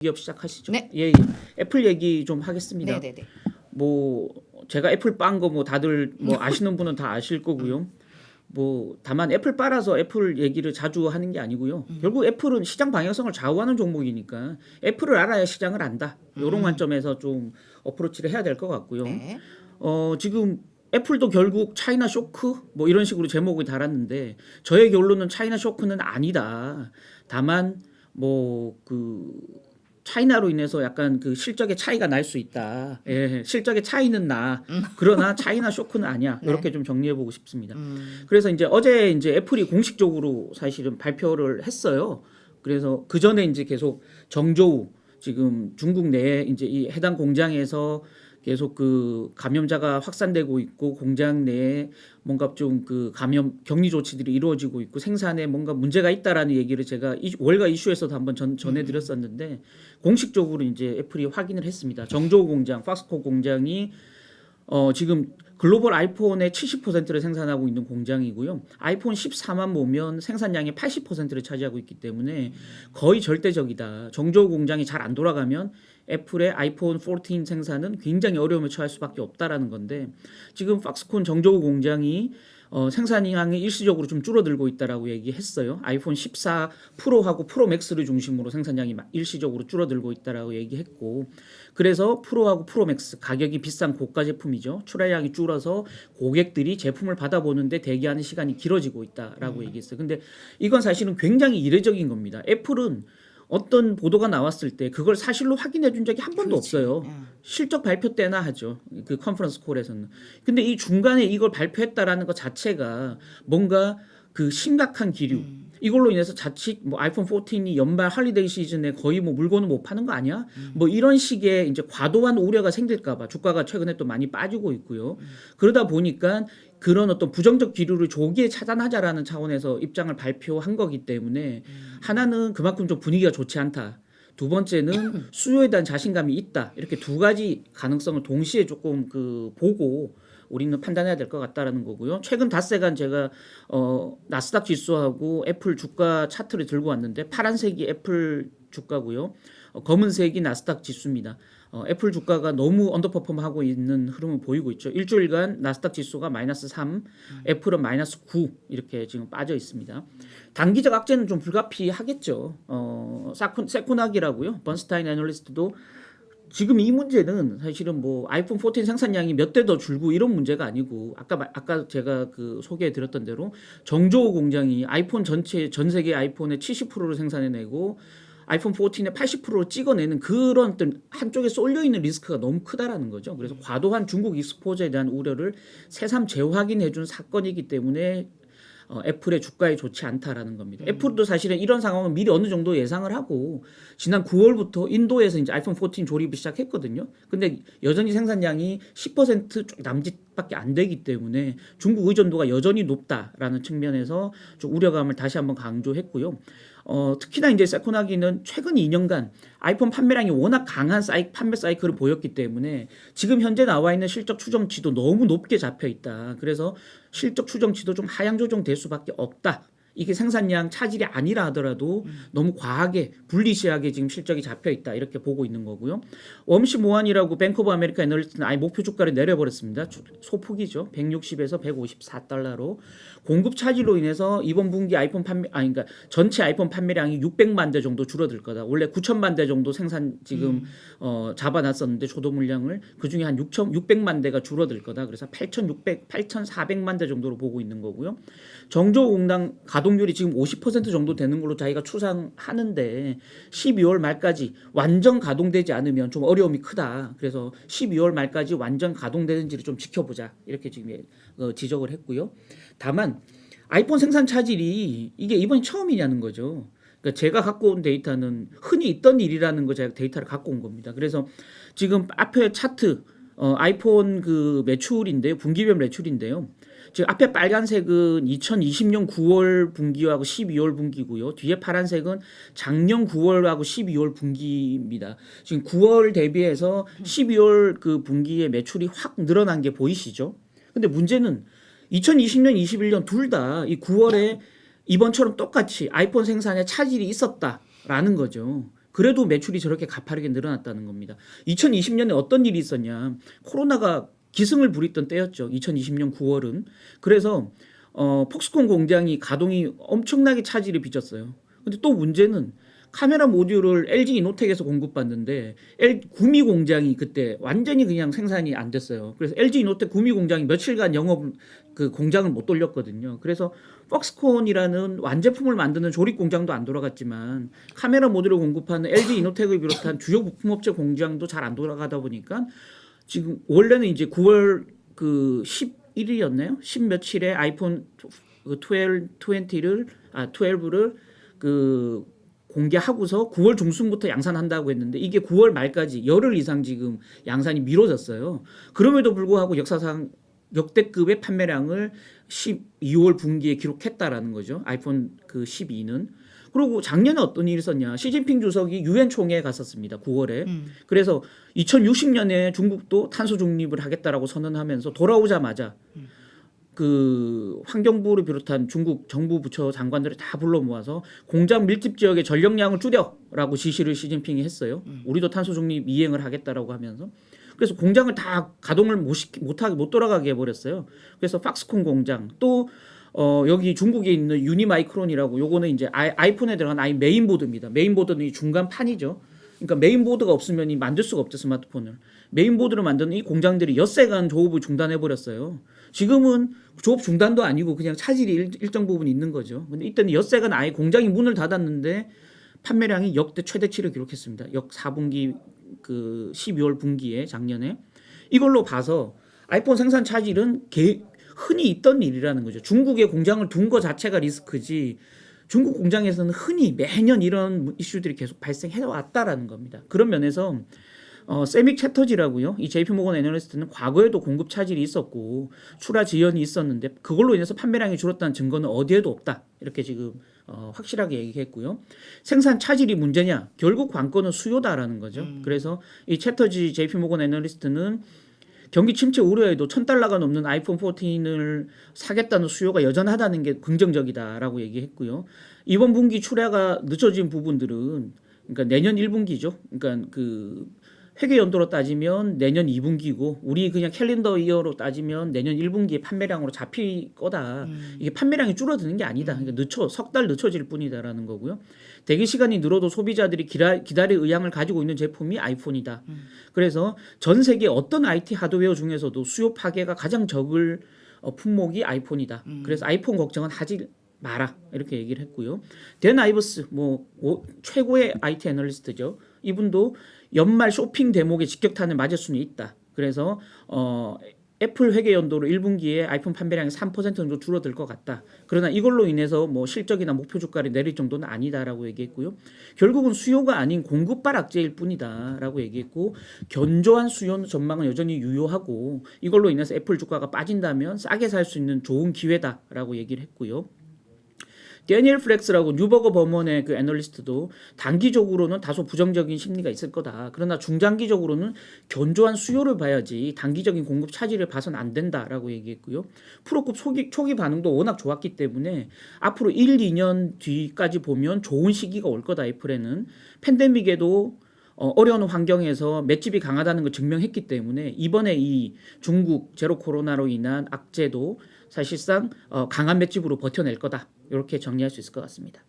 기업 시작하시죠. 네. 예, 예. 애플 얘기 좀 하겠습니다. 네네네. 뭐 제가 애플 빤 거 뭐 다들 뭐 아시는 분은 다 아실 거고요. 뭐 다만 애플 빨아서 애플 얘기를 자주 하는 게 아니고요. 결국 애플은 시장 방향성을 좌우하는 종목이니까 애플을 알아야 시장을 안다. 이런 관점에서 좀 어프로치를 해야 될 것 같고요. 네. 지금 애플도 결국 차이나 쇼크 뭐 이런 식으로 제목이 달았는데 저의 결론은 차이나 쇼크는 아니다. 다만 뭐 그 차이나로 인해서 약간 그 실적의 차이가 날 수 있다. 예, 실적의 차이는 나. 그러나 차이나 쇼크는 아니야. 이렇게 좀 정리해 보고 싶습니다. 그래서 이제 어제 이제 애플이 공식적으로 사실은 발표를 했어요. 그래서 그 전에 이제 계속 정조우 지금 중국 내에 이제 이 해당 공장에서 계속 그 감염자가 확산되고 있고 공장 내에 뭔가 좀 그 감염 격리 조치들이 이루어지고 있고 생산에 뭔가 문제가 있다라는 얘기를 제가 월가 이슈에서도 한번 전해드렸었는데 공식적으로 이제 애플이 확인을 했습니다. 정조우 공장, 팍스콘 공장이 지금 글로벌 아이폰의 70%를 생산하고 있는 공장이고요. 아이폰 14만 모면 생산량의 80%를 차지하고 있기 때문에 거의 절대적이다. 정조우 공장이 잘 안 돌아가면 애플의 아이폰 14 생산은 굉장히 어려움에 처할 수밖에 없다라는 건데 지금 팍스콘 정조우 공장이 생산량이 일시적으로 좀 줄어들고 있다라고 얘기했어요. 아이폰 14 프로하고 프로 맥스를 중심으로 생산량이 일시적으로 줄어들고 있다라고 얘기했고 그래서 프로하고 프로 맥스 가격이 비싼 고가 제품이죠. 출하량이 줄어서 고객들이 제품을 받아보는데 대기하는 시간이 길어지고 있다라고 얘기했어요. 근데 이건 사실은 굉장히 이례적인 겁니다. 애플은 어떤 보도가 나왔을 때 그걸 사실로 확인해 준 적이 한 번도 없어요. 실적 발표 때나 하죠. 그 컨퍼런스 콜에서는. 근데 이 중간에 이걸 발표했다라는 것 자체가 뭔가 그 심각한 기류. 이걸로 인해서 자칫 뭐 아이폰 14이 연말 할리데이 시즌에 거의 뭐 물건을 못 파는 거 아니야? 뭐 이런 식의 이제 과도한 우려가 생길까봐 주가가 최근에 또 많이 빠지고 있고요. 그러다 보니까 그런 어떤 부정적 기류를 조기에 차단하자라는 차원에서 입장을 발표한 거기 때문에 하나는 그만큼 좀 분위기가 좋지 않다. 두 번째는 수요에 대한 자신감이 있다. 이렇게 두 가지 가능성을 동시에 조금 그 보고 우리는 판단해야 될 것 같다라는 거고요. 최근 닷새간 제가 나스닥 지수하고 애플 주가 차트를 들고 왔는데 파란색이 애플 주가고요. 검은색이 나스닥 지수입니다. 애플 주가가 너무 언더퍼폼하고 있는 흐름을 보이고 있죠. 일주일간 나스닥 지수가 마이너스 3, 애플은 마이너스 9 이렇게 지금 빠져 있습니다. 단기적 악재는 좀 불가피하겠죠. 세코낙이라고요. 번스타인 애널리스트도 지금 이 문제는 사실은 뭐 아이폰 14 생산량이 몇 대 더 줄고 이런 문제가 아니고 아까 제가 그 소개해 드렸던 대로 정조우 공장이 아이폰 전체 전 세계 아이폰의 70%를 생산해내고 아이폰 14의 80%를 찍어내는 그런 어떤 한쪽에 쏠려 있는 리스크가 너무 크다라는 거죠. 그래서 과도한 중국 익스포저에 대한 우려를 새삼 재확인해 준 사건이기 때문에 애플의 주가에 좋지 않다라는 겁니다. 애플도 사실은 이런 상황을 미리 어느 정도 예상을 하고 지난 9월부터 인도에서 이제 아이폰 14 조립을 시작했거든요. 근데 여전히 생산량이 10% 남짓밖에 안 되기 때문에 중국 의존도가 여전히 높다라는 측면에서 좀 우려감을 다시 한번 강조했고요. 특히나 이제 세코나기는 최근 2년간 아이폰 판매량이 워낙 강한 판매 사이클을 보였기 때문에 지금 현재 나와 있는 실적 추정치도 너무 높게 잡혀 있다. 그래서 실적 추정치도 좀 하향 조정될 수밖에 없다. 이게 생산량 차질이 아니라 하더라도 너무 과하게 불리시하게 지금 실적이 잡혀 있다 이렇게 보고 있는 거고요. 웜시 모한이라고 뱅크 오브 아메리카 애널리스트는 아예 목표 주가를 내려버렸습니다. 소폭이죠. 160에서 154달러로 공급 차질로 인해서 이번 분기 아이폰 그러니까 전체 아이폰 판매량이 600만 대 정도 줄어들 거다. 원래 9천만 대 정도 생산 지금 잡아놨었는데 초도 물량을 그 중에 한 600만 대가 줄어들 거다. 그래서 8,400만 대 정도로 보고 있는 거고요. 정조우 공장 가동률이 지금 50% 정도 되는 걸로 자기가 추산하는데 12월 말까지 완전 가동되지 않으면 좀 어려움이 크다. 그래서 12월 말까지 완전 가동되는지를 좀 지켜보자. 이렇게 지금 지적을 했고요. 다만 아이폰 생산 차질이 이게 이번이 처음이냐는 거죠. 그러니까 제가 갖고 온 데이터는 흔히 있던 일이라는 거 제가 데이터를 갖고 온 겁니다. 그래서 지금 앞에 차트 아이폰 그 매출인데요. 분기별 매출인데요. 지금 앞에 빨간색은 2020년 9월 분기하고 12월 분기고요. 뒤에 파란색은 작년 9월하고 12월 분기입니다. 지금 9월 대비해서 12월 그 분기의 매출이 확 늘어난 게 보이시죠? 근데 문제는 2020년, 21년 둘 다 이 9월에 이번처럼 똑같이 아이폰 생산에 차질이 있었다라는 거죠. 그래도 매출이 저렇게 가파르게 늘어났다는 겁니다. 2020년에 어떤 일이 있었냐? 코로나가 기승을 부리던 때였죠. 2020년 9월은. 그래서 폭스콘 공장이 가동이 엄청나게 차질을 빚었어요. 근데 또 문제는 카메라 모듈을 LG 이노텍에서 공급받는데 구미 공장이 그때 완전히 그냥 생산이 안 됐어요. 그래서 LG 이노텍 구미 공장이 며칠간 영업 그 공장을 못 돌렸거든요. 그래서 폭스콘이라는 완제품을 만드는 조립 공장도 안 돌아갔지만 카메라 모듈을 공급하는 LG 이노텍을 비롯한 주요 부품업체 공장도 잘 안 돌아가다 보니까 지금 원래는 이제 9월 그 11일이었나요? 10 며칠에 아이폰 12를 그 공개하고서 9월 중순부터 양산한다고 했는데 이게 9월 말까지 열흘 이상 지금 양산이 미뤄졌어요. 그럼에도 불구하고 역사상 역대급의 판매량을 12월 분기에 기록했다라는 거죠. 아이폰 그 12는. 그리고 작년에 어떤 일이 있었냐. 시진핑 주석이 유엔 총회에 갔었습니다. 9월에. 그래서 2060년에 중국도 탄소 중립을 하겠다라고 선언하면서 돌아오자마자 그 환경부를 비롯한 중국 정부 부처 장관들을 다 불러 모아서 공장 밀집 지역의 전력량을 줄여라고 지시를 시진핑이 했어요. 우리도 탄소 중립 이행을 하겠다라고 하면서. 그래서 공장을 다 가동을 못 돌아가게 해버렸어요. 그래서 팍스콘 공장 또 여기 중국에 있는 유니마이크론이라고 요거는 이제 아이폰에 들어간 메인보드입니다. 메인보드는 이 중간 판이죠. 그러니까 메인보드가 없으면 만들 수가 없죠, 스마트폰을. 메인보드를 만드는 이 공장들이 엿새간 조업을 중단해 버렸어요. 지금은 조업 중단도 아니고 그냥 차질이 일정 부분 있는 거죠. 근데 이때는 엿새간 아예 공장이 문을 닫았는데 판매량이 역대 최대치를 기록했습니다. 역 4분기 그 12월 분기에 작년에. 이걸로 봐서 아이폰 생산 차질은 흔히 있던 일이라는 거죠. 중국에 공장을 둔 거 자체가 리스크지 중국 공장에서는 흔히 매년 이런 이슈들이 계속 발생해 왔다라는 겁니다. 그런 면에서 세믹 채터지라고요. 이 JP모건 애널리스트는 과거에도 공급 차질이 있었고 출하 지연이 있었는데 그걸로 인해서 판매량이 줄었다는 증거는 어디에도 없다. 이렇게 지금 확실하게 얘기했고요. 생산 차질이 문제냐? 결국 관건은 수요다라는 거죠. 그래서 이 채터지 JP모건 애널리스트는 경기 침체 우려에도 $1,000가 넘는 아이폰 14을 사겠다는 수요가 여전하다는 게 긍정적이다라고 얘기했고요. 이번 분기 출하가 늦춰진 부분들은 그러니까 내년 1분기죠. 그러니까 그 회계 연도로 따지면 내년 2분기고 우리 그냥 캘린더 이어로 따지면 내년 1분기에 판매량으로 잡힐 거다. 이게 판매량이 줄어드는 게 아니다. 그러니까 석 달 늦춰질 뿐이다라는 거고요. 대기 시간이 늘어도 소비자들이 기다릴 의향을 가지고 있는 제품이 아이폰이다. 그래서 전 세계 어떤 IT 하드웨어 중에서도 수요 파괴가 가장 적을 품목이 아이폰이다. 그래서 아이폰 걱정은 하지 마라 이렇게 얘기를 했고요. 댄 아이버스 최고의 IT 애널리스트죠. 이분도 연말 쇼핑 대목에 직격탄을 맞을 수는 있다. 그래서 애플 회계 연도로 1분기에 아이폰 판매량이 3% 정도 줄어들 것 같다. 그러나 이걸로 인해서 뭐 실적이나 목표 주가를 내릴 정도는 아니다라고 얘기했고요. 결국은 수요가 아닌 공급발 악재일 뿐이다라고 얘기했고 견조한 수요 전망은 여전히 유효하고 이걸로 인해서 애플 주가가 빠진다면 싸게 살 수 있는 좋은 기회다라고 얘기를 했고요. 데니엘 플렉스라고 뉴버거 버먼의 그 애널리스트도 단기적으로는 다소 부정적인 심리가 있을 거다. 그러나 중장기적으로는 견조한 수요를 봐야지 단기적인 공급 차질을 봐서는 안 된다라고 얘기했고요. 프로급 초기 반응도 워낙 좋았기 때문에 앞으로 1, 2년 뒤까지 보면 좋은 시기가 올 거다. 애플에는 팬데믹에도 어려운 환경에서 맷집이 강하다는 걸 증명했기 때문에 이번에 이 중국 제로 코로나로 인한 악재도 사실상 강한 맷집으로 버텨낼 거다. 이렇게 정리할 수 있을 것 같습니다.